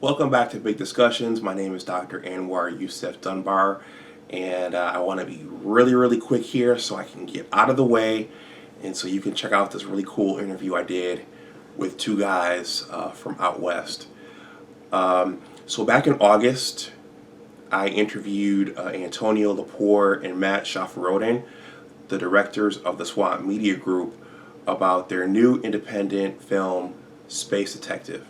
Welcome back to Big Discussions. My name is Dr. Anwar Dunbar, and I want to be really quick here so I can get out of the way and so you can check out this really cool interview I did with two guys from out west. So back in August, I interviewed Antonio Llapur and Matt Sjafiroeddin, the directors of the SWAT Media Group, about their new independent film, Space Detective.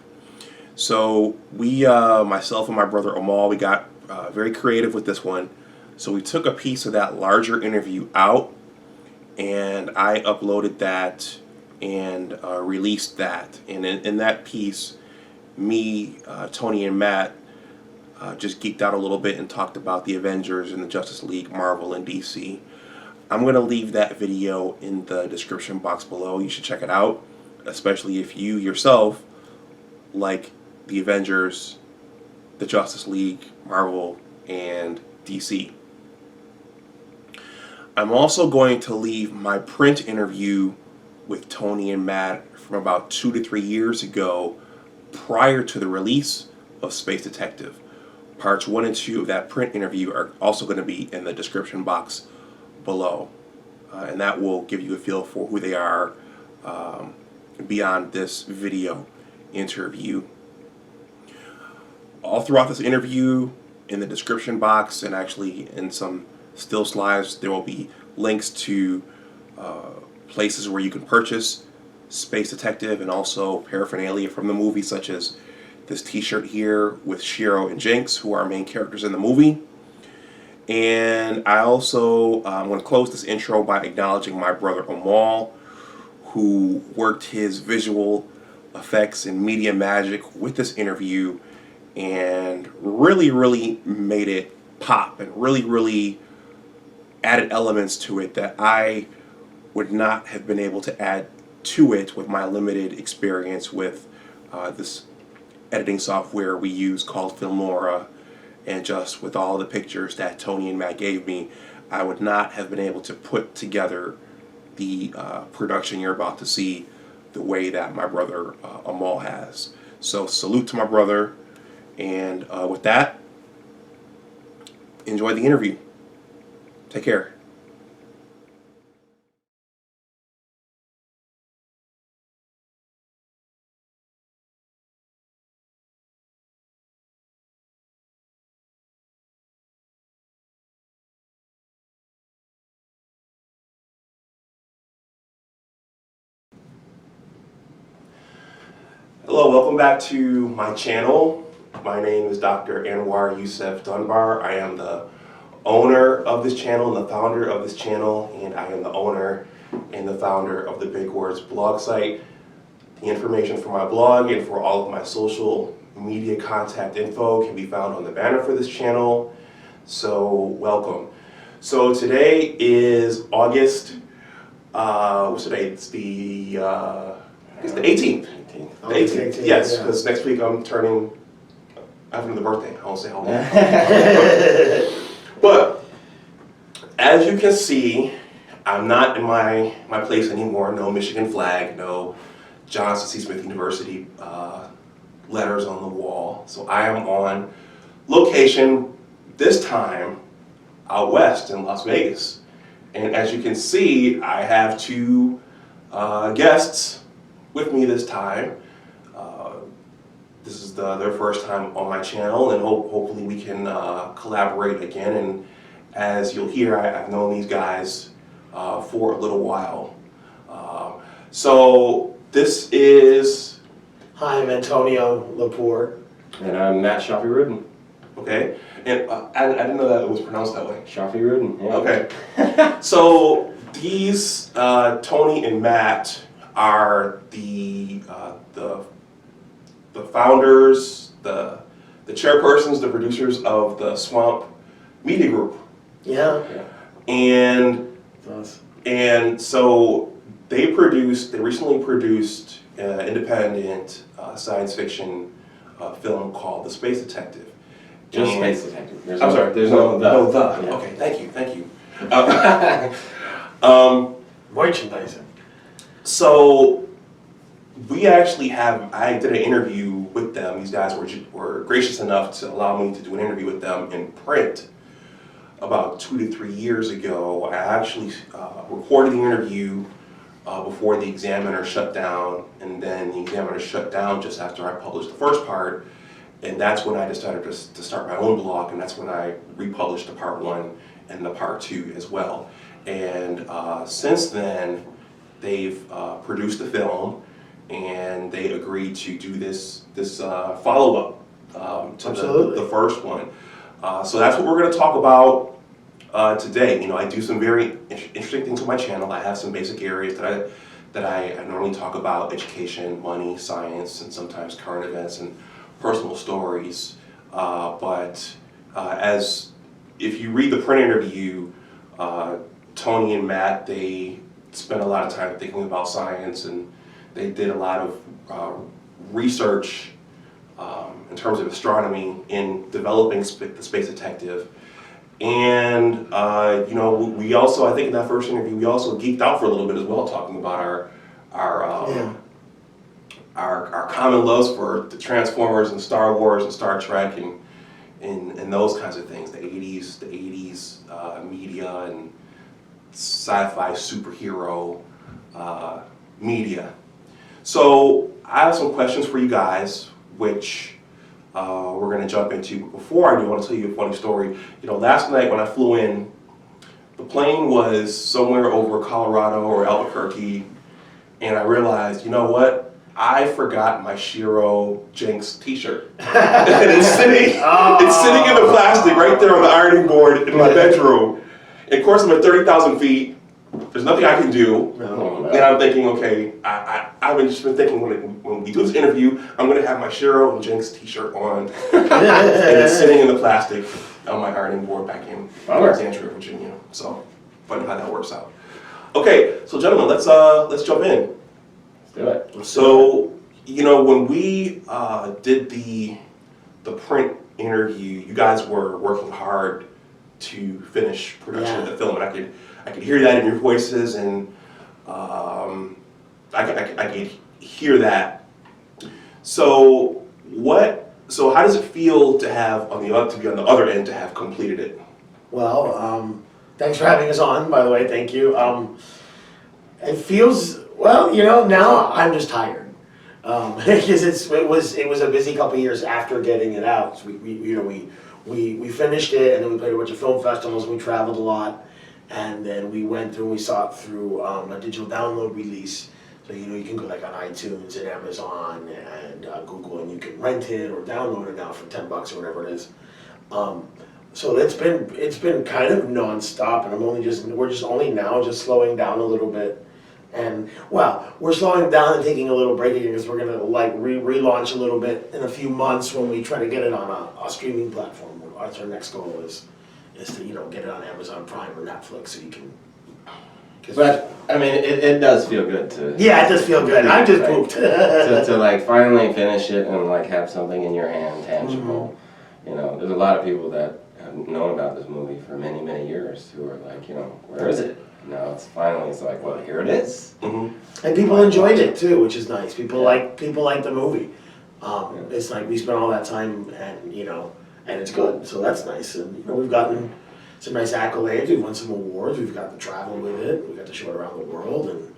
So we, myself and my brother Amol, we got very creative with this one. So we took a piece of that larger interview out, and I uploaded that and released that. And in that piece, me, Tony, and Matt just geeked out a little bit and talked about the Avengers and the Justice League, Marvel, and DC. I'm going to leave that video in the description box below. You should check it out, especially if you yourself like the Avengers, the Justice League, Marvel, and DC. I'm also going to leave my print interview with Tony and Matt from about 2 to 3 years ago, prior to the release of Space Detective. Parts 1 and 2 of that print interview are also going to be in the description box below. And that will give you a feel for who they are beyond this video interview. All throughout this interview, in the description box and actually in some still slides, there will be links to places where you can purchase Space Detective and also paraphernalia from the movie, such as this t-shirt here with Shiro and Jinx, who are main characters in the movie. And I also I'm going to close this intro by acknowledging my brother Amol, who worked his visual effects and media magic with this interview and really made it pop and really added elements to it that I would not have been able to add to it with my limited experience with this editing software we use called Filmora, and just with all the pictures that Tony and Matt gave me, I would not have been able to put together the production you're about to see the way that my brother Amol has. So salute to my brother, and with that, enjoy the interview. Take care. Hello, welcome back to my channel. My name is Dr. Anwar Dunbar. I am the owner of this channel and the founder of this channel, and I am the owner and the founder of the Big Words blog site. The information for my blog and for all of my social media contact info can be found on the banner for this channel. So welcome. So today is August, what's today? It's the 18th. The 18th, yes, because next week I'm having the birthday. I won't say how long. But as you can see, I'm not in my place anymore. No Michigan flag, no Johnson C. Smith University letters on the wall. So I am on location, this time out west in Las Vegas. And as you can see, I have two guests with me this time. This is their first time on my channel, and hopefully we can collaborate again. And as you'll hear, I've known these guys for a little while. So this is... Hi, I'm Antonio Llapur. And I'm Matt Sjafiroeddin. Okay, and I didn't know that it was pronounced that way. Sjafiroeddin, yeah. Okay, so these Tony and Matt are the founders, the chairpersons, the producers of the Swamp Media Group. Yeah. And Us. and so they recently produced an independent science fiction film called The Space Detective. Just Space Detective. I'm sorry. There's no the. No the. Yeah. Okay, thank you. Merchandising. So we actually I did an interview with them. These guys were gracious enough to allow me to do an interview with them in print about 2 to 3 years ago. I actually recorded the interview before the Examiner shut down, and then the Examiner shut down just after I published the first part, and that's when I decided to start my own blog, and that's when I republished the part 1 and the part 2 as well. And since then, they've produced the film, and they agreed to do this follow-up to the first one. So that's what we're going to talk about today. You know, I do some very interesting things with my channel. I have some basic areas that I normally talk about: education, money, science, and sometimes current events and personal stories. But as if you read the print interview, Tony and Matt, they spent a lot of time thinking about science, and they did a lot of research in terms of astronomy in developing the Space Detective. And you know, we also, I think in that first interview, we also geeked out for a little bit as well, talking about our common loves for the Transformers and Star Wars and Star Trek and those kinds of things, the 80s media and sci-fi superhero media. So I have some questions for you guys, which we're going to jump into. But before I do, I want to tell you a funny story. You know, last night when I flew in, the plane was somewhere over Colorado or Albuquerque, and I realized, you know what? I forgot my Shiro Jenks t-shirt. And it's sitting in the plastic right there on the ironing board in my bedroom. And of course, I'm at 30,000 feet. There's nothing I can do. No. And I'm thinking, okay, I've just been thinking when we do this interview, I'm going to have my Shiro and Jenks t-shirt on. And it's sitting in the plastic on my ironing board back in Alexandria, Virginia. So, funny how that works out. Okay, so gentlemen, let's jump in. Do it. So, you know, when we did the print interview, you guys were working hard to finish production of the film, and I could hear that in your voices, and I could hear that. So how does it feel to be on the other end, to have completed it? Well, thanks for having us on, by the way, thank you. It feels, well, you know, now I'm just tired. Because it was a busy couple years after getting it out. So we finished it, and then we played a bunch of film festivals, and we traveled a lot. And then we went through and we saw it through a digital download release. So, you know, you can go like on iTunes and Amazon and Google, and you can rent it or download it now for $10 or whatever it is. So it's been kind of nonstop, and we're just only now slowing down a little bit. And well, we're slowing down and taking a little break again because we're gonna like relaunch a little bit in a few months when we try to get it on a streaming platform. That's our next goal is to, you know, get it on Amazon Prime or Netflix, so you can. But I mean, it does feel good to. Yeah, it does feel good. I just pooped. to like finally finish it and like have something in your hand, tangible. Mm-hmm. You know, there's a lot of people that have known about this movie for many, many years who are like, you know, where is it? No, it's like, well, here it is. Mm-hmm. And people enjoyed it too, which is nice. People like the movie. It's like we spent all that time, and you know, and it's good. So that's nice. And you know, we've gotten some nice accolades. We've won some awards. We've got to travel with it. We got to show it around the world, and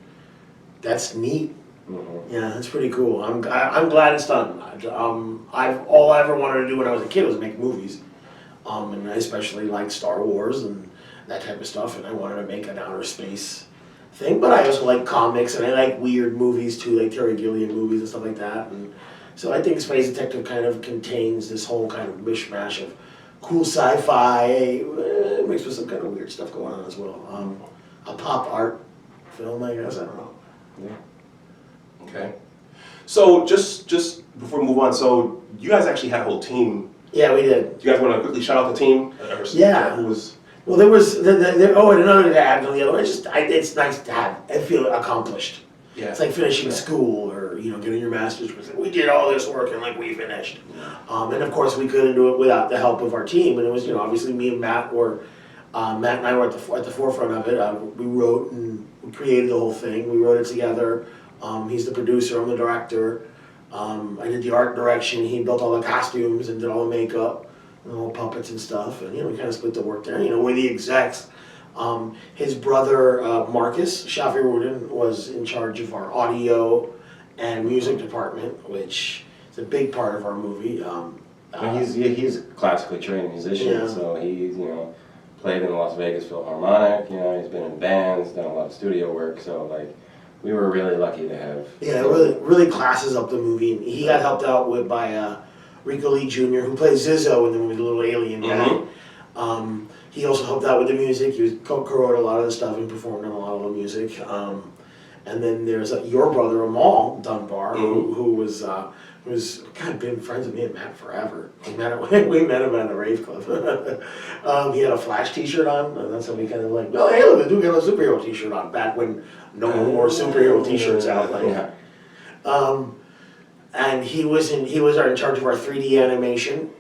that's neat. Mm-hmm. Yeah, that's pretty cool. I'm glad it's done. All I ever wanted to do when I was a kid was make movies, and I especially like Star Wars and that type of stuff, and I wanted to make an outer space thing, but I also like comics, and I like weird movies too, like Terry Gilliam movies and stuff like that, and so I think Space Detective kind of contains this whole kind of mishmash of cool sci-fi, mixed with some kind of weird stuff going on as well. A pop art film, I guess, I don't know. Yeah. Okay. So just before we move on, so you guys actually had a whole team. Yeah, we did. Do you guys want to quickly shout out the team? Yeah. Who was... Well, there was, and another to add on the other one, it's nice to have, I feel accomplished. Yeah. It's like finishing school or, you know, getting your master's. We did all this work and like we finished. And of course we couldn't do it without the help of our team. And it was, you know, obviously me and Matt and I were at the forefront of it. We wrote and we created the whole thing. We wrote it together. He's the producer, I'm the director. I did the art direction, he built all the costumes and did all the makeup, and all the puppets and stuff, and we kind of split the work there, we're the execs. His brother, Marcus Sjafiroeddin, was in charge of our audio and music department, which is a big part of our movie. And he's a classically trained musician, Yeah. so he's played in the Las Vegas Philharmonic. He's been in bands, done a lot of studio work. So like, we were really lucky to have. Yeah, it really classes up the movie. And he got helped out with by Rico Lee Jr., who plays Zizzo in the movie, the little alien guy. He also helped out with the music. He was co-wrote a lot of the stuff and performed on a lot of the music. And then there's your brother Amol Dunbar, who was kind of been friends with me and Matt forever. We met him at a rave club. He had a Flash T-shirt on, and that's when we kind of like, well, hey, look, the dude got a superhero T-shirt on. Back when no one wore superhero T-shirts out. And he was in charge of our 3D animation.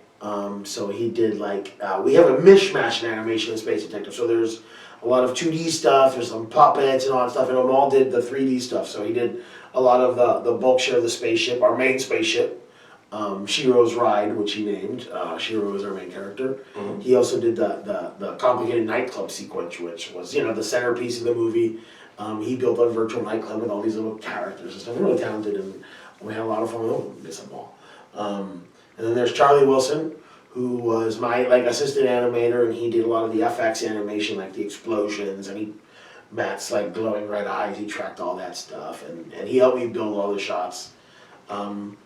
So he did we have a mishmash in animation in Space Detective. So there's a lot of 2D stuff, there's some puppets and all that stuff, and Amal did the 3D stuff. So he did a lot of the bulk share of the spaceship, our main spaceship, Shiro's Ride, which he named. Shiro was our main character. He also did the complicated nightclub sequence, which was, the centerpiece of the movie. He built a virtual nightclub with all these little characters and stuff. Really talented, and we had a lot of fun with him, Miss Amal. And then there's Charlie Wilson, who was my assistant animator, and he did a lot of the FX animation, like the explosions, and Matt's glowing red eyes, he tracked all that stuff, and he helped me build all the shots. And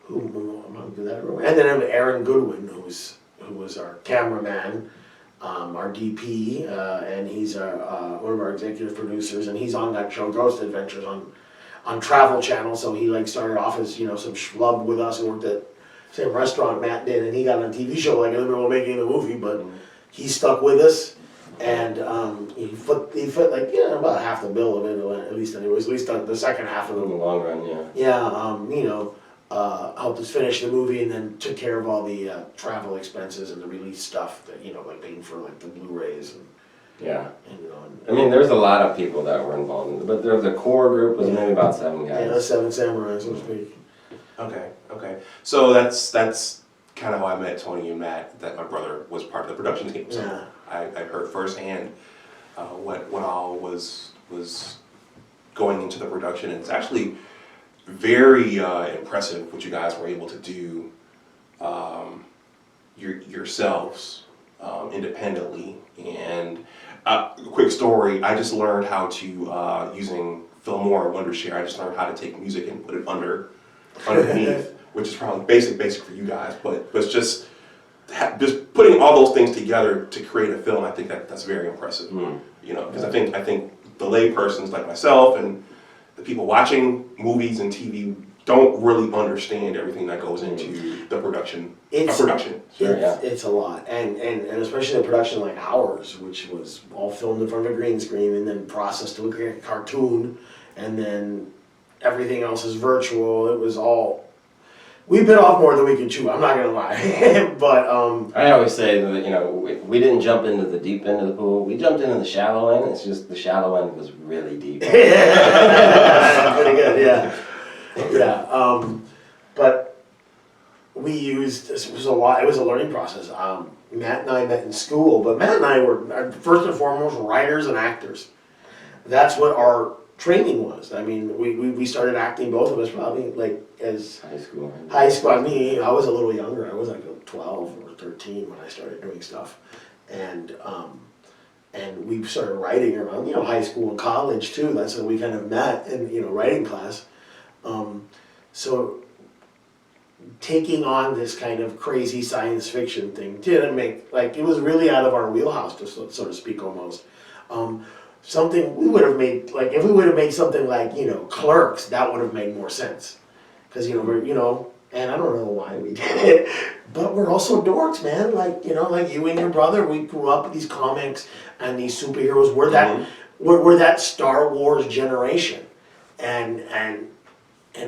then I have Aaron Goodwin, who was our cameraman, our DP, and he's one of our executive producers, and he's on that show Ghost Adventures on Travel Channel. So he started off as some schlub with us and worked at same restaurant Matt did, and he got on a TV show in the middle of making the movie, but he stuck with us, and he foot about half the bill of it, at least the second half of In the long run, helped us finish the movie, and then took care of all the travel expenses and the release stuff that paying for the Blu-rays and. Yeah. And, there's a lot of people that were involved in it, but the core group was maybe about 7 guys. Yeah, 7 samurais, so to speak. Okay. So that's kind of how I met Tony and Matt, that my brother was part of the production team. So Yeah. I heard firsthand what all was going into the production. And it's actually very impressive what you guys were able to do yourselves independently. And a quick story, I just learned how to, using Fillmore and Wondershare, I just learned how to take music and put it underneath, which is probably basic for you guys, but it's just putting all those things together to create a film. I think that's very impressive. Because I think the laypersons like myself and the people watching movies and TV don't really understand everything that goes into the production. It's a lot, and especially the production like ours, which was all filmed in front of a green screen and then processed to look like a cartoon, and then everything else is virtual. It was all. We bit off more than we could chew, I'm not gonna lie. But I always say that we didn't jump into the deep end of the pool. We jumped into the shallow end. It's just the shallow end was really deep. Pretty good, yeah. But we used, it was a learning process. Matt and I met in school, but Matt and I were first and foremost writers and actors. That's what our training was. I mean, we started acting, both of us probably as high school. I mean, I was a little younger. I was 12 or 13 when I started doing stuff, and we started writing around high school and college too. That's when we kind of met in writing class. So taking on this kind of crazy science fiction thing didn't make it was really out of our wheelhouse, so to speak, almost. Something we would have made, if we would have made something Clerks, that would have made more sense. Because, we're, and I don't know why we did it, but we're also dorks, man. Like you and your brother, we grew up with these comics and these superheroes. We're that Star Wars generation. And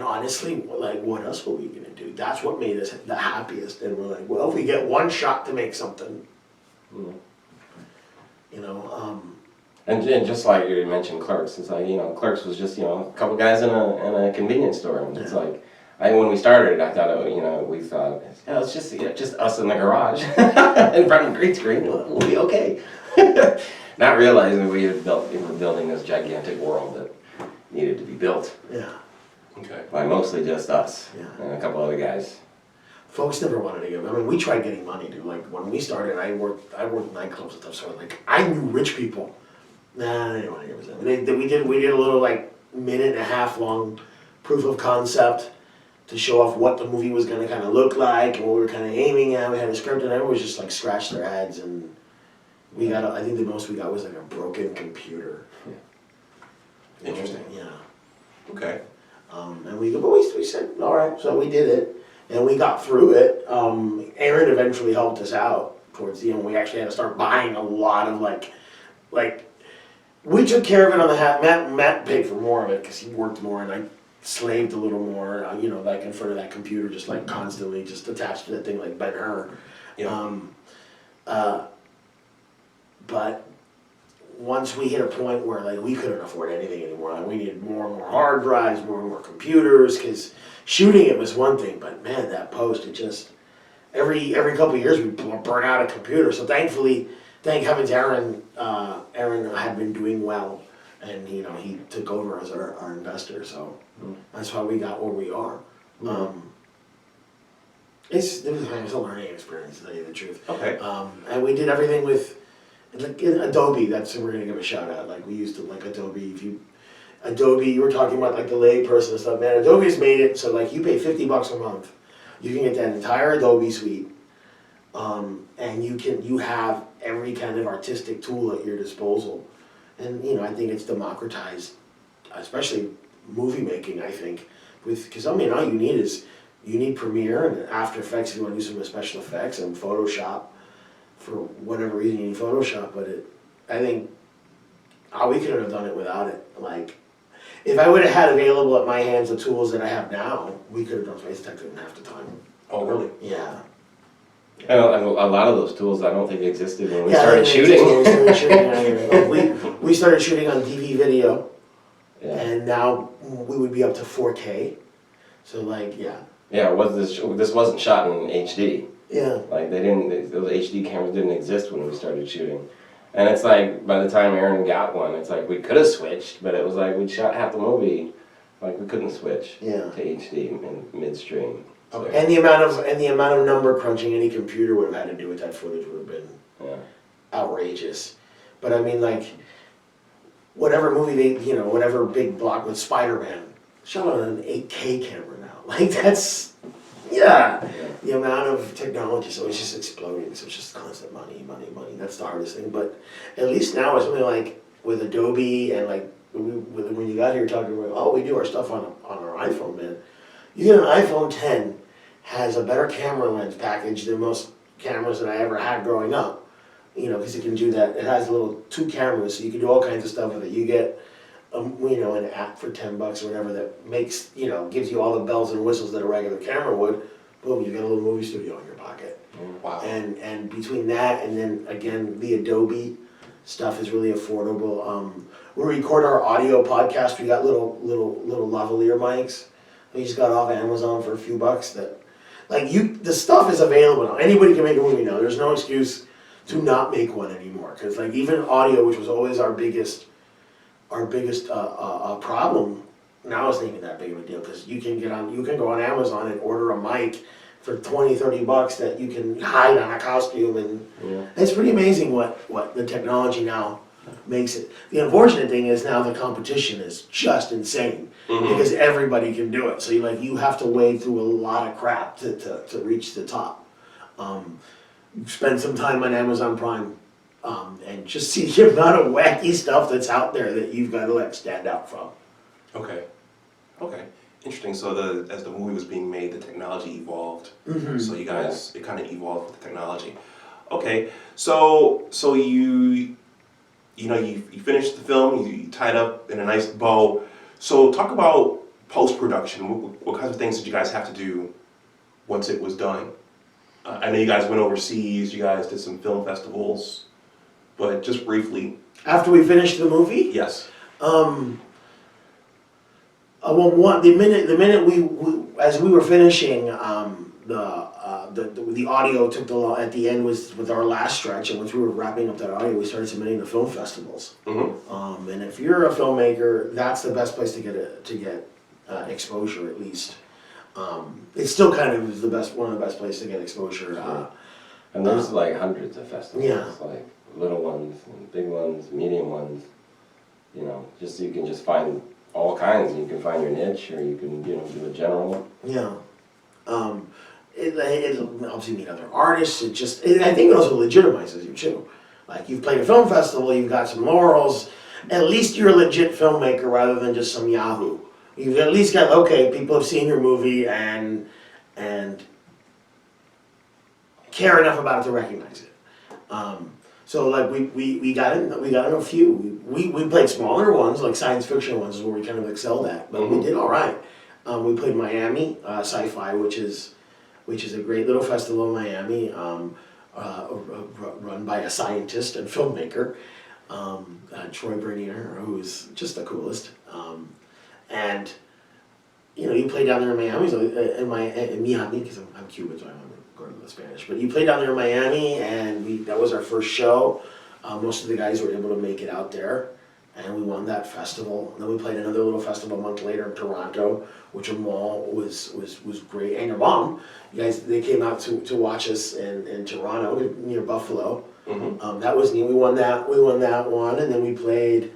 honestly, what else were we gonna do? That's what made us the happiest. And we're like, well, if we get one shot to make something, And just like you mentioned Clerks, it's like, Clerks was just, a couple guys in a convenience store. And it's like, when we started, I thought, we thought, it's just us in the garage in front of a green screen, we'll be okay. Not realizing we were building this gigantic world that needed to be built. Yeah. Okay. By mostly just us and a couple other guys. Folks never wanted to give. I mean, we tried getting money, dude. Like when we started, I worked nightclubs and stuff. So like, I knew rich people. Nah, they didn't want to give us that. We did a little like minute and a half long proof of concept to show off what the movie was gonna kind of look like and what we were kind of aiming at. We had a script, and everyone was just like scratched their heads. And we got. I think the most we got was like a broken computer. Interesting. Yeah. Okay. And we said, all right, so we did it, and we got through it. Aaron eventually helped us out towards the end. We actually had to start buying a lot of like, we took care of it on the hat. Matt paid for more of it because he worked more, and I slaved a little more, like in front of that computer, just like constantly just attached to that thing like Ben-Hur. Yeah. But once we hit a point where like we couldn't afford anything anymore, like we needed more and more hard drives, more and more computers, because shooting it was one thing, but man, that post, it just, every couple of years we burn out a computer. So thankfully, thank heavens, Aaron had been doing well, and he took over as our investor, so that's why we got where we are. It was a learning experience, to tell you the truth. Okay. And we did everything with like Adobe. That's we're gonna give a shout out. Like we used to like Adobe. Adobe, you were talking about like the lay person and stuff. Man, Adobe's made it so like you pay $50 a month, you can get that entire Adobe suite, and you have every kind of artistic tool at your disposal. And I think it's democratized, especially movie making. I think because all you need is Premiere and After Effects if you want to do some special effects, and Photoshop. For whatever reason you need Photoshop, but I think we couldn't have done it without it. Like, if I would have had available at my hands the tools that I have now, we could have done Space Detective in half the time. Oh, really? Yeah. And a lot of those tools I don't think existed when we Yeah, started shooting. We started shooting on DV video, Yeah. and now we would be up to 4K. So Yeah, this wasn't shot in HD. Yeah. Like those HD cameras didn't exist when we started shooting. And it's like, by the time Aaron got one, it's like we could have switched, but it was like we'd shot half the movie, like we couldn't switch to HD in midstream. So, Okay. And the amount of number crunching any computer would have had to do with that footage would have been outrageous. But I mean, like, whatever movie whatever big block with Spider-Man, shot on an 8K camera now. Like that's, the amount of technology, so it's just exploding. So it's just constant money. That's the hardest thing. But at least now it's something like with Adobe and like when you got here talking about, we do our stuff on our iPhone, man. You get an iPhone 10 has a better camera lens package than most cameras that I ever had growing up. Because it can do that. It has two cameras, so you can do all kinds of stuff with it. You get an app for $10 or whatever that makes, gives you all the bells and whistles that a regular camera would. Boom, you got a little movie studio in your pocket. Wow. And between that and then again the Adobe stuff is really affordable. We record our audio podcast. We got little lavalier mics. We just got off Amazon for a few bucks. The stuff is available now. Anybody can make a movie now. There's no excuse to not make one anymore. Because like even audio, which was always our biggest problem, now it's not even that big of a deal because you can go on Amazon and order a mic for $20-$30 that you can hide on a costume, and it's pretty amazing what the technology now makes it. The unfortunate thing is now the competition is just insane because everybody can do it. So you have to wade through a lot of crap to reach the top. Spend some time on Amazon Prime. And just see the amount of wacky stuff that's out there that you've got to stand out from. Okay. Interesting. So as the movie was being made, the technology evolved. So you guys, it kind of evolved with the technology. Okay. So you finished the film. You tied up in a nice bow. So talk about post-production. What kinds of things did you guys have to do once it was done? I know you guys went overseas. You guys did some film festivals. But just briefly, After we finished the movie, Yes. well, the minute we as we were finishing, the audio took at the end was with our last stretch, and once we were wrapping up that audio, we started submitting to film festivals. Mm-hmm. And if you're a filmmaker, that's the best place to get exposure, at least. It's still kind of one of the best places to get exposure. Sure. And there's like hundreds of festivals, Yeah. like little ones, and big ones, medium ones. You know, you can just find all kinds. You can find your niche, or you can do a general. Yeah. It helps you meet other artists. I think it also legitimizes you too. Like, you've played a film festival, you've got some laurels. At least you're a legit filmmaker rather than just some yahoo. You've at least got, okay, people have seen your movie and care enough about it to recognize it. So like we got in a few. We played smaller ones, like science fiction ones is where we kind of excelled at, but we did all right. We played Miami Sci-Fi, which is a great little festival in Miami, run by a scientist and filmmaker, Troy Bernier, who's just the coolest. And you play down there in Miami, so in Miami, because I'm Cuban, so I don't go to the Spanish. But you played down there in Miami, and that was our first show. Most of the guys were able to make it out there, and we won that festival. And then we played another little festival a month later in Toronto, which Amol was great. And your mom, they came out to watch us in Toronto near Buffalo. Mm-hmm. That was neat. We won that one, and then we played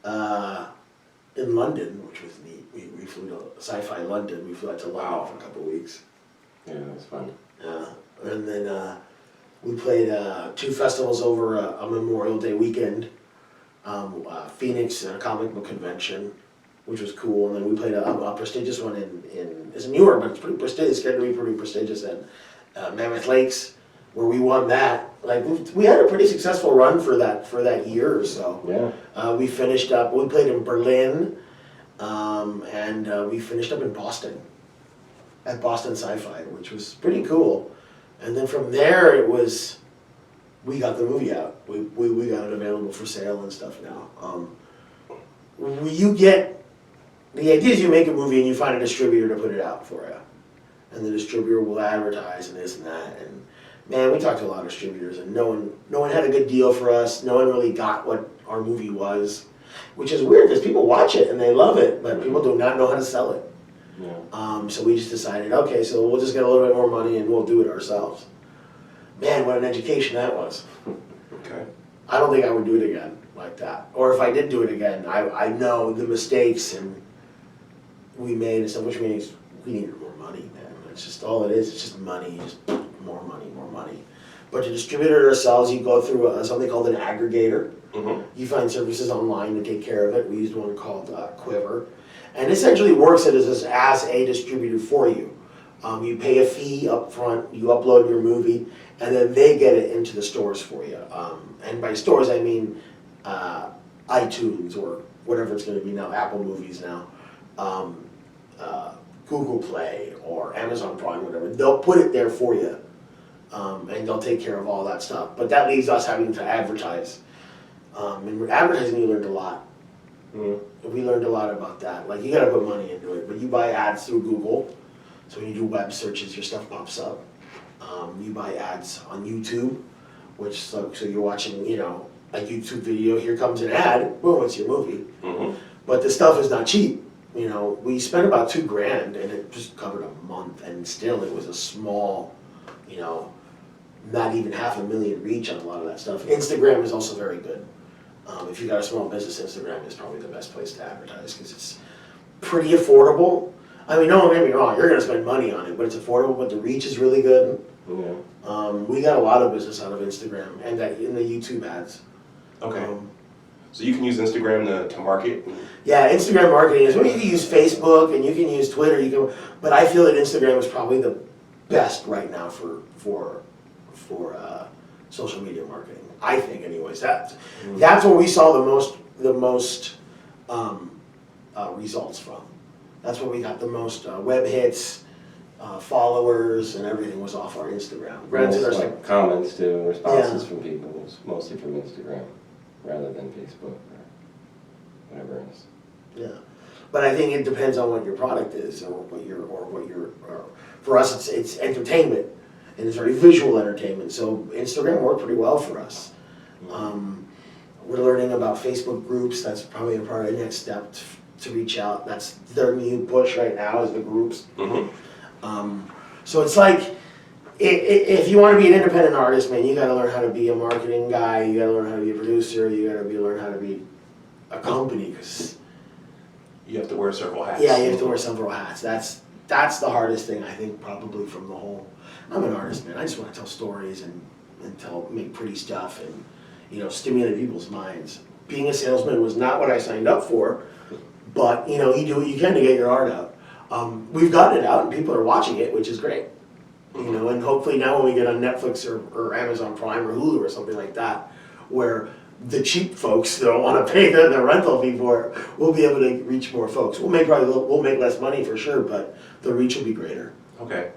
in London, which was neat. We flew to Sci-Fi London. We flew out to London for a couple of weeks. Yeah, it was fun. And then we played 2 festivals over a Memorial Day weekend. Phoenix Comic Book Convention, which was cool. And then we played a prestigious one it's in Newark, but it's pretty prestigious. It's going to be pretty prestigious at Mammoth Lakes, where we won that. Like, we had a pretty successful run for that year or so. Yeah. We finished up. We played in Berlin, and we finished up in Boston, at Boston Sci-Fi, which was pretty cool. And then from there, we got the movie out. We got it available for sale and stuff now. The idea is you make a movie and you find a distributor to put it out for you. And the distributor will advertise and this and that. And man, we talked to a lot of distributors, and no one had a good deal for us. No one really got what our movie was, which is weird because people watch it and they love it, but people do not know how to sell it. Yeah. So we just decided, okay, so we'll just get a little bit more money and we'll do it ourselves. Man, what an education that was. Okay. I don't think I would do it again like that. Or if I did do it again, I know the mistakes and we made and stuff, which means we needed more money, man. It's just all it is. It's just money, just more money, more money. But to distribute it ourselves, you go through something called an aggregator. Mm-hmm. You find services online to take care of it. We used one called Quiver. And essentially works it as a distributor for you. You pay a fee up front, you upload your movie, and then they get it into the stores for you. And by stores, I mean iTunes or whatever it's going to be now, Apple Movies now, Google Play or Amazon Prime, whatever. They'll put it there for you, and they'll take care of all that stuff. But that leaves us having to advertise. And with advertising, you learned a lot. Mm-hmm. We learned a lot about that. Like, you gotta put money into it, but you buy ads through Google. So when you do web searches, your stuff pops up. You buy ads on YouTube, so you're watching, a YouTube video, here comes an ad, boom, it's your movie. Mm-hmm. But the stuff is not cheap. We spent about $2,000 and it just covered a month, and still it was a small, not even 500,000 reach on a lot of that stuff. Instagram is also very good. If you got a small business, Instagram is probably the best place to advertise because it's pretty affordable. I mean, don't get me wrong, you're going to spend money on it, but it's affordable, but the reach is really good. Yeah. We got a lot of business out of Instagram and in the YouTube ads. Okay. So you can use Instagram to market? Yeah, Instagram marketing is, you can use Facebook and you can use Twitter, but I feel that Instagram is probably the best right now for social media marketing. I think, anyways. That's where we saw the most results from. That's where we got the most web hits, followers, and everything was off our Instagram. Comments too, responses from people, mostly from Instagram. rather than Facebook or whatever it is. Yeah, but I think it depends on what your product is, or for us, it's entertainment, and it's very visual entertainment, so Instagram worked pretty well for us. We're learning about Facebook groups. That's probably part of the next step to reach out. That's their new push right now, is the groups. So it's like, if you want to be an independent artist, man, you got to learn how to be a marketing guy. You got to learn how to be a producer. You got to learn how to be a company, because You have to wear several hats. yeah, you have to wear several hats. That's the hardest thing, I think, probably from the whole. I'm an artist, man. I just want to tell stories and make pretty stuff and, you know, stimulate people's minds. Being a salesman was not what I signed up for, but you know, you do what you can to get your art out. We've gotten it out and people are watching it, which is great. You know, and hopefully now when we get on Netflix or Amazon Prime or Hulu or something like that, where the cheap folks that don't want to pay the rental fee for it, we'll be able to reach more folks. We'll make less money for sure, but the reach will be greater. Okay.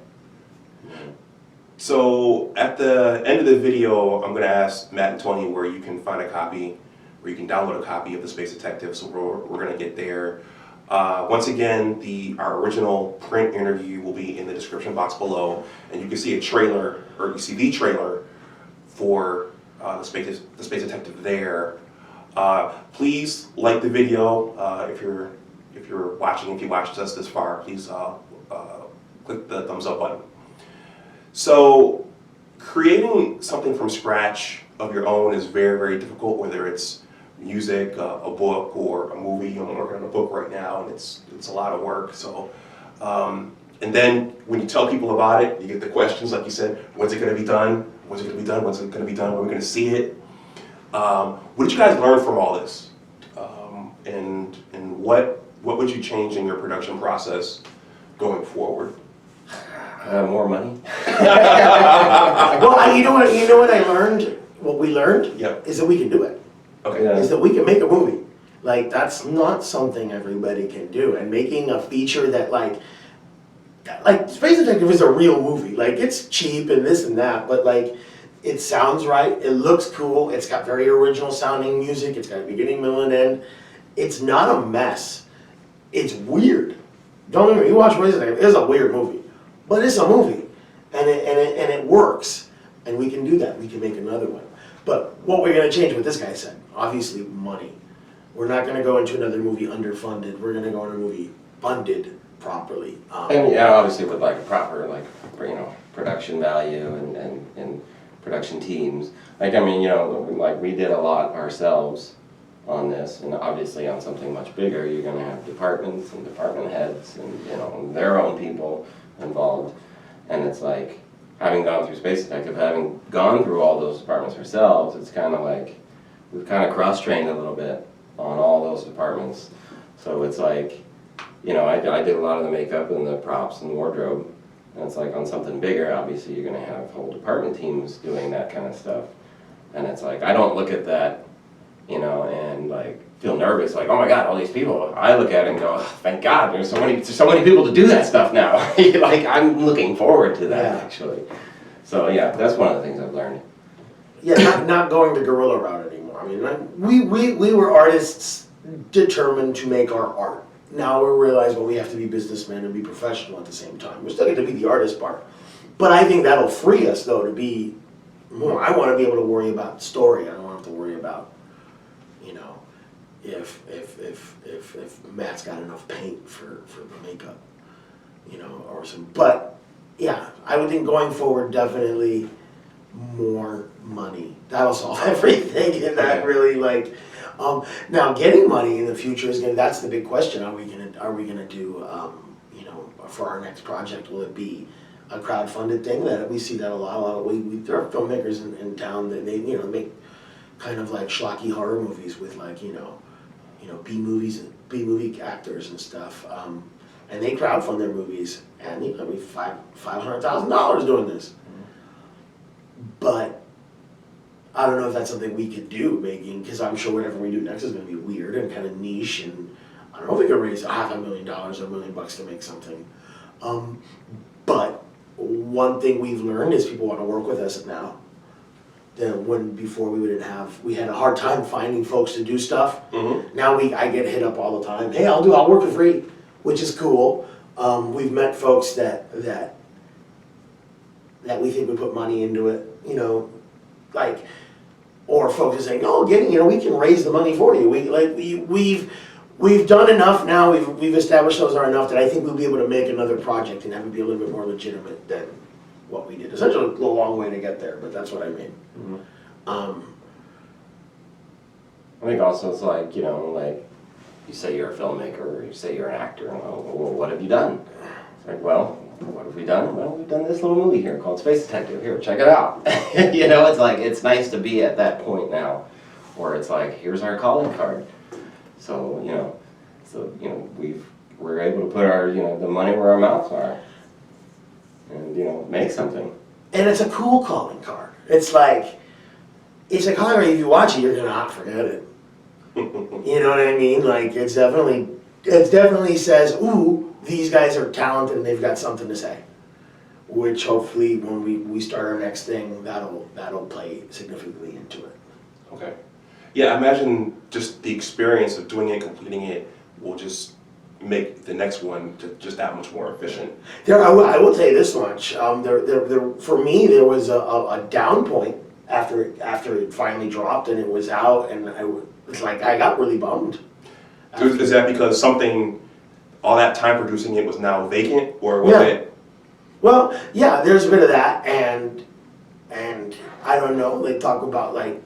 So at the end of the video, I'm going to ask Matt and Tony where you can find a copy, where you can download a copy of The Space Detective. So we're going to get there. Once again, our original print interview will be in the description box below, and you can see a trailer, or you see the trailer for the Space Detective there. Please like the video if you watched us this far. Please click the thumbs up button. So creating something from scratch of your own is very, very difficult, whether it's music, a book, or a movie. I'm working on a book right now, and it's a lot of work. So, and then when you tell people about it, you get the questions, like you said, when's it going to be done? When's it going to be done? When's it going to be done? When are we going to see it? What did you guys learn from all this? And what would you change in your production process going forward? More money. Well, you know what I learned. What we learned is that we can do it. Okay. Yeah. Is that we can make a movie. Like, that's not something everybody can do. And making a feature that like Space Detective is a real movie. Like, it's cheap and this and that, but like, it sounds right, it looks cool, it's got very original sounding music, it's got a beginning, middle, and end. It's not a mess. It's weird. Don't get me, you watch Space Detective, it's a weird movie. But it's a movie. And it works. And we can do that. We can make another one. But what we're going to change, what this guy said, obviously money. We're not going to go into another movie underfunded. We're going to go into a movie funded properly. And yeah, obviously with like a proper, like, you know, production value and production teams. Like, I mean, you know, like we did a lot ourselves on this, and obviously on something much bigger, you're going to have departments and department heads and, you know, their own people involved. And it's like, having gone through Space Detective, having gone through all those departments ourselves, it's kind of like, we've kind of cross-trained a little bit on all those departments. So it's like, you know, I did a lot of the makeup and the props and wardrobe. And it's like, on something bigger, obviously you're going to have whole department teams doing that kind of stuff. And it's like, I don't look at that, you know, and like feel nervous, like, oh my God, all these people. I look at it and go, oh, thank God, there's so many people to do that stuff now. Like, I'm looking forward to that, actually. So yeah, that's one of the things I've learned. Yeah, not going the guerrilla route anymore. I mean, we were artists determined to make our art. Now we realize, well, we have to be businessmen and be professional at the same time. We're still going to be the artist part. But I think that'll free us, though, to be more. I want to be able to worry about story. I don't want to have to worry about, you know, if Matt's got enough paint for the makeup, you know, or some. But yeah, I would think going forward, definitely more money. That'll solve everything, and that really like. Now getting money in the future is that's the big question. Are we gonna do you know, for our next project? Will it be a crowdfunded thing? That we see that a lot. There are filmmakers in town that they, you know, make kind of like schlocky horror movies with like, you know, B movie actors and stuff, and they crowdfund their movies, and you know, $500,000 doing this. But I don't know if that's something we could do, because I'm sure whatever we do next is going to be weird and kind of niche, and I don't know if we could raise $500,000 or $1 million to make something. But one thing we've learned is people want to work with us now. than when before we had a hard time finding folks to do stuff. Mm-hmm. Now I get hit up all the time. Hey, I'll work for free, which is cool. We've met folks that we think we put money into it, you know, like, or folks are saying, no, we can raise the money for you. We've done enough now. We've established those are enough that I think we'll be able to make another project and have it be a little bit more legitimate than what we did. It's such a long way to get there, but that's what I mean. Mm-hmm. I think also it's like, you know, like you say you're a filmmaker or you say you're an actor, and well, what have you done? It's like, well, what have we done? Well, we've done this little movie here called Space Detective. Here, check it out. You know, it's like, it's nice to be at that point now where it's like, here's our calling card. So, you know, we're able to put our, you know, the money where our mouths are and, you know, make something. And it's a cool calling card. It's a calling card, if you watch it, you're gonna not forget it. You know what I mean? Like, it definitely says, ooh, these guys are talented and they've got something to say. Which hopefully when we start our next thing, that'll play significantly into it. Okay. Yeah, I imagine just the experience of doing it, completing it, will just make the next one just that much more efficient. I will tell you this much. For me, there was a down point after it finally dropped and it was out, and I got really bummed. Is that because all that time producing it was now vacant, or was it? Well, yeah, there's a bit of that, and I don't know. They talk about like,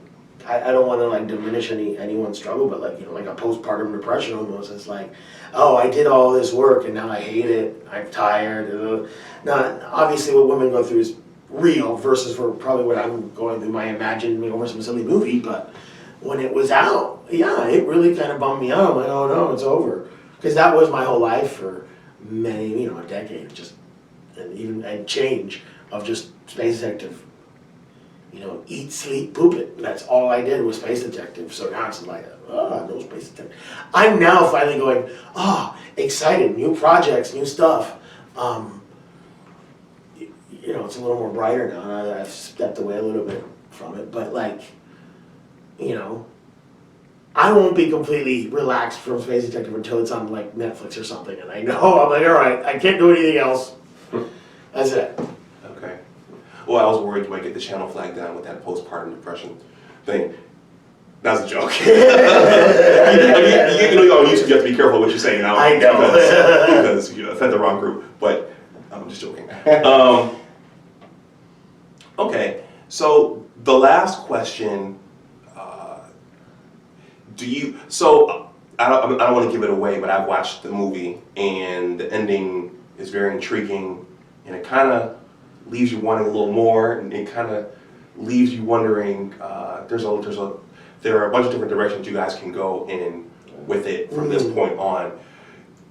I don't want to like diminish anyone's struggle, but like, you know, like a postpartum depression almost. It's like, oh, I did all this work and now I hate it. I'm tired. Now, obviously, what women go through is real versus for probably what I'm going through. My imagined over some silly movie, but when it was out, yeah, it really kind of bummed me out. I'm like, oh no, it's over, because that was my whole life for many, you know, a decade, and change of just Space Detective. You know, eat, sleep, poop it. That's all I did was Space Detective. So now it's like, no Space Detective. I'm now finally going, excited, new projects, new stuff. You know, it's a little more brighter now. I've stepped away a little bit from it, but like, you know, I won't be completely relaxed from Space Detective until it's on like Netflix or something, and I know I'm like, all right, I can't do anything else. That's it. Okay. Well, I was worried you might get the channel flag down with that postpartum depression thing. That's a joke. You know, on YouTube, you have to be careful what you're saying now. I know. Because you offend the wrong group. But I'm just joking. Okay. So the last question. I don't want to give it away, but I've watched the movie, and the ending is very intriguing, and it kind of leaves you wanting a little more, and it kind of leaves you wondering. There are a bunch of different directions you guys can go in with it from this point on.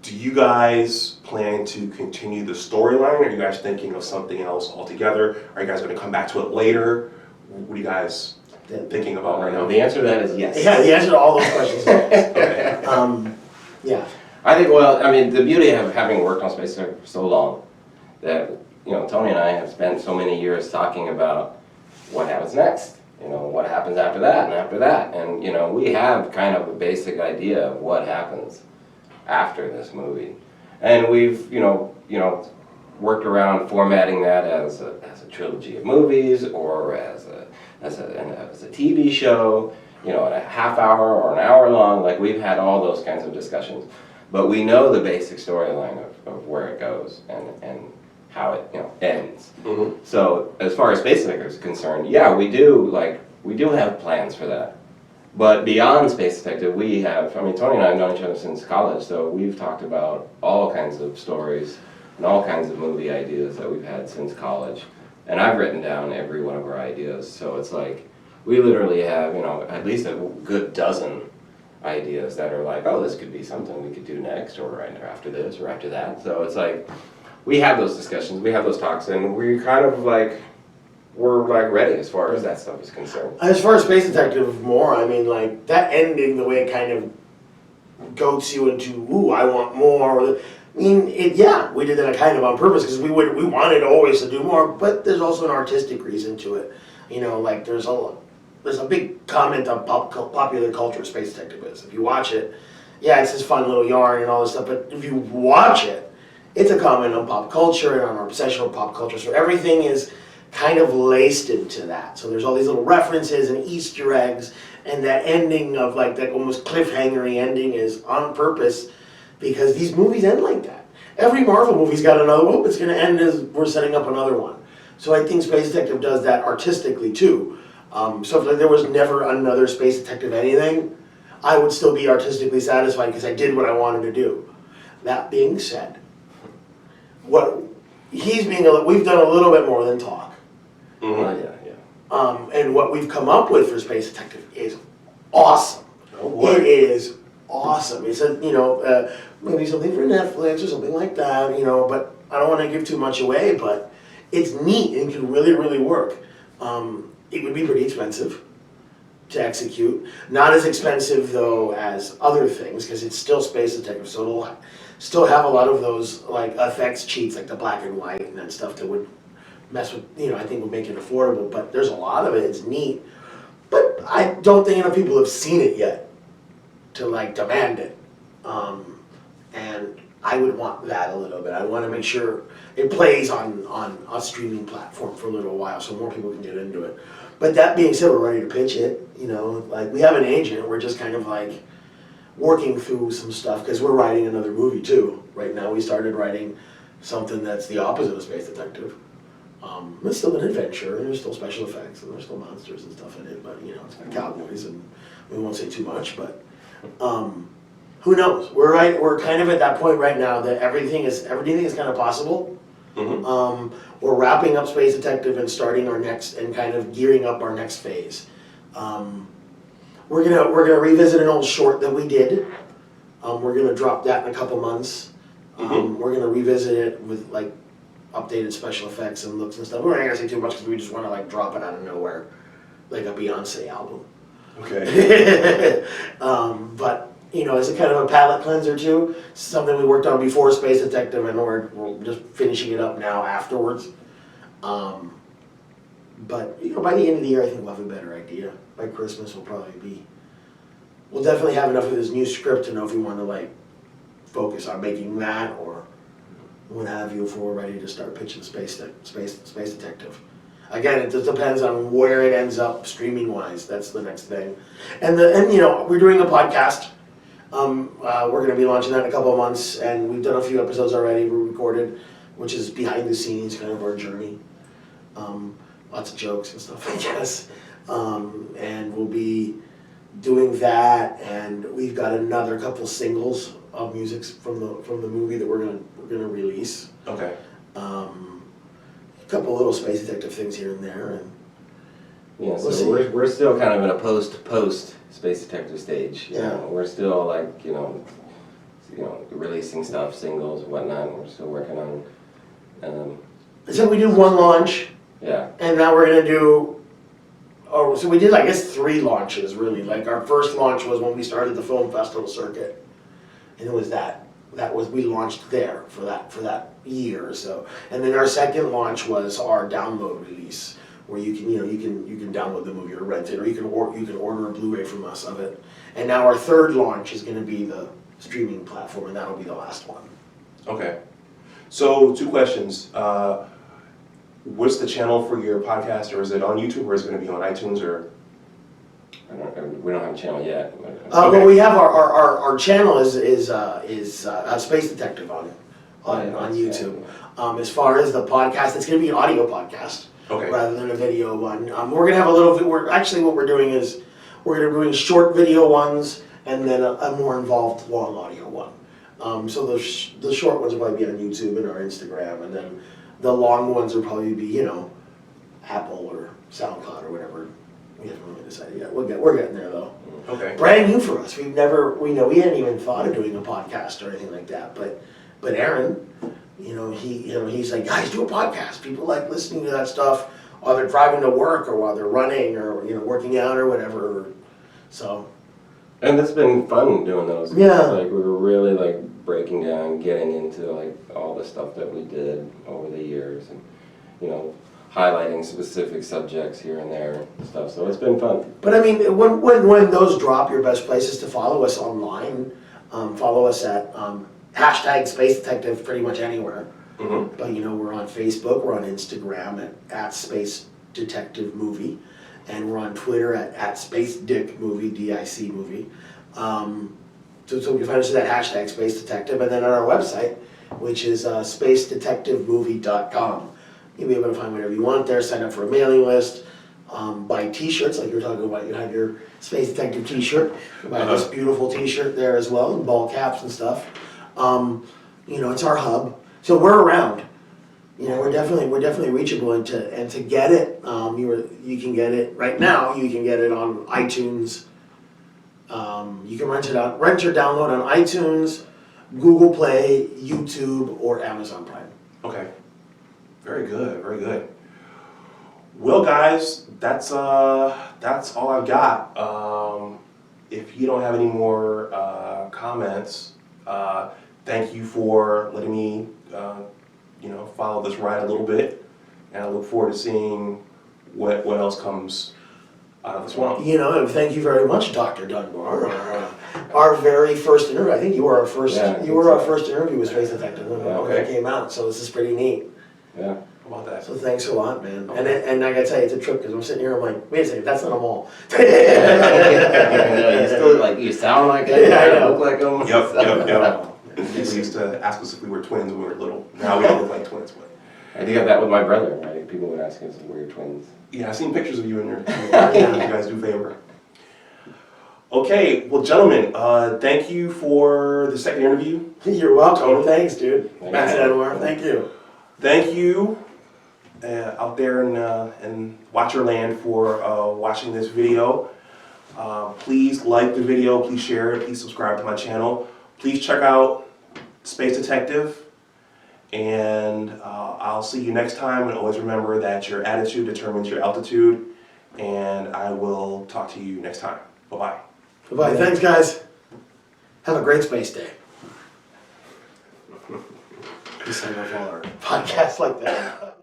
Do you guys plan to continue the storyline? Are you guys thinking of something else altogether? Are you guys going to come back to it later? What are you guys thinking about right now? The answer to that is yes. Yeah, the answer to all those questions is yes. Okay. Yeah. I think, well, I mean, the beauty of having worked on Space Detective for so long, that, you know, Tony and I have spent so many years talking about what happens next. You know, what happens after that and after that. And, you know, we have kind of a basic idea of what happens after this movie. And we've, you know, worked around formatting that as a trilogy of movies, or as a TV show, you know, a half hour or an hour long. Like, we've had all those kinds of discussions. But we know the basic storyline of where it goes and how it, you know, ends. Mm-hmm. So as far as Space Detective is concerned, yeah, we do have plans for that. But beyond Space Detective, we have, I mean, Tony and I have known each other since college, so we've talked about all kinds of stories and all kinds of movie ideas that we've had since college. And I've written down every one of our ideas, so it's like, we literally have, you know, at least a good dozen ideas that are like, oh, this could be something we could do next, or right after this, or after that. So it's like, we have those discussions, we have those talks, and we kind of like, we're like ready as far as that stuff is concerned. As far as Space Detective more, I mean, like, that ending, the way it kind of goats you into, ooh, I want more. I mean, yeah, we did that kind of on purpose, because we wanted always to do more, but there's also an artistic reason to it. You know, like, there's a there's a big comment on popular culture Space Detective is. If you watch it, yeah, it's this fun little yarn and all this stuff, but if you watch it, it's a comment on pop culture and on our obsession with pop culture. So everything is kind of laced into that. So there's all these little references and Easter eggs, and that ending of like that almost cliffhangery ending is on purpose because these movies end like that. Every Marvel movie's got another one, it's gonna end as we're setting up another one. So I think Space Detective does that artistically too. So if there was never another Space Detective anything, I would still be artistically satisfied because I did what I wanted to do. That being said, we've done a little bit more than talk. Yeah. And what we've come up with for Space Detective is awesome. Oh boy. It is awesome. It's maybe something for Netflix or something like that, but I don't want to give too much away, but it's neat and can really, really work. It would be pretty expensive to execute. Not as expensive though as other things because it's still Space Detective, so it'll still have a lot of those like effects cheats like the black and white and that stuff that would mess with, I think would make it affordable, but there's a lot of it, it's neat. But I don't think enough people have seen it yet to like demand it. And I would want that a little bit. I want to make sure it plays on a streaming platform for a little while so more people can get into it. But that being said, we're ready to pitch it, like we have an agent, we're just kind of like working through some stuff because we're writing another movie too. Right now we started writing something that's the opposite of Space Detective. It's still an adventure, and there's still special effects, and there's still monsters and stuff in it, but it's got cowboys, and we won't say too much, but who knows? We're kind of at that point right now that everything is kind of possible. Mm-hmm. We're wrapping up Space Detective and starting our next, and kind of gearing up our next phase. We're gonna revisit an old short that we did. We're gonna drop that in a couple months. We're gonna revisit it with like updated special effects and looks and stuff. We're not gonna say too much because we just want to like drop it out of nowhere, like a Beyonce album. Okay. But as a kind of a palate cleanser too, something we worked on before Space Detective, and we're just finishing it up now afterwards. But by the end of the year, I think we'll have a better idea. By Christmas, we'll definitely have enough of this new script to know if we want to like focus on making that or what have you if we're ready to start pitching Space Detective. Again, it just depends on where it ends up streaming wise. That's the next thing. And we're doing a podcast. We're going to be launching that in a couple of months, and we've done a few episodes already. We recorded, which is behind the scenes, kind of our journey. Lots of jokes and stuff, I guess. And we'll be doing that, and we've got another couple singles of music from the movie that we're gonna release. Okay. A couple little Space Detective things here and there, and yeah. So we're still kind of in a post Space Detective stage. We're still like releasing stuff, singles, and whatnot. We're still working on. So we do one launch. Yeah. And now we're gonna do. Oh, so we did, I guess, 3 launches really. Like our first launch was when we started the film festival circuit, and it was we launched there for that year or so. And then our second launch was our download release, where you can download the movie or rent it, or you can order a Blu-ray from us of it. And now our third launch is going to be the streaming platform, and that'll be the last one. Okay. So 2 questions. What's the channel for your podcast, or is it on YouTube, or is it going to be on iTunes, or? We don't have a channel yet. Well, we have our channel is Space Detective on YouTube. As far as the podcast, it's going to be an audio podcast rather than a video one. We're going to have a little bit. What we're doing is we're going to be doing short video ones and then a more involved long audio one. So the short ones will probably be on YouTube and our Instagram, and then the long ones will probably be Apple or SoundCloud or whatever. We haven't really decided yet. We're getting there though. Okay. Brand new for us. We hadn't even thought of doing a podcast or anything like that. But Aaron, he's like, guys, do a podcast. People like listening to that stuff while they're driving to work or while they're running or working out or whatever. So. And it's been fun doing those. Yeah. Like we were really like breaking down, getting into like all the stuff that we did over the years, and highlighting specific subjects here and there and stuff. So it's been fun. But I mean, when those drop, your best places to follow us online, follow us at hashtag Space Detective pretty much anywhere. Mm-hmm. But you know, we're on Facebook, we're on Instagram at Space Detective Movie, and we're on Twitter at Space Dick Movie, DIC Movie. So you can find us at that hashtag Space Detective, and then on our website, which is spacedetectivemovie.com. You'll be able to find whatever you want there, sign up for a mailing list, buy t-shirts like you were talking about. You have your Space Detective t-shirt, buy this beautiful t-shirt there as well, and ball caps and stuff. You know, it's our hub. So we're around. You know, we're definitely reachable, and to get it, you can get it right now. You can get it on iTunes. You can rent or download on iTunes, Google Play, YouTube, or Amazon Prime. Okay. Very good, very good. Well, guys, that's all I've got. If you don't have any more comments, thank you for letting me, follow this ride a little bit, and I look forward to seeing what else comes out of this one. You know, and thank you very much, Dr. Dunbar. Our very first interview. I think you were our first. Yeah, you were our first interview with Space Detective when okay. it came out. So this is pretty neat. Yeah. How about that? So thanks a lot, man. Okay. And I gotta tell you, it's a trip because I'm sitting here. I'm like, wait a second, that's not Amol. You still you sound like him. Yeah, I know. Look like him. Yep. People used to ask us if we were twins when we were little. Now we don't look like twins, but. I do have that with my brother, right? People would ask us if we're twins. Yeah, I've seen pictures of you and you guys do favor. Okay, well, gentlemen, thank you for the second interview. You're welcome. Totally. Thanks, dude. Thank Matt you. Anwar, thank you. Thank you out there in Watcherland for watching this video. Please like the video, please share it, please subscribe to my channel. Please check out Space Detective, and I'll see you next time. And always remember that your attitude determines your altitude, and I will talk to you next time. Bye-bye. Bye-bye. Thanks, guys. Have a great space day. We sign off all our podcasts like that.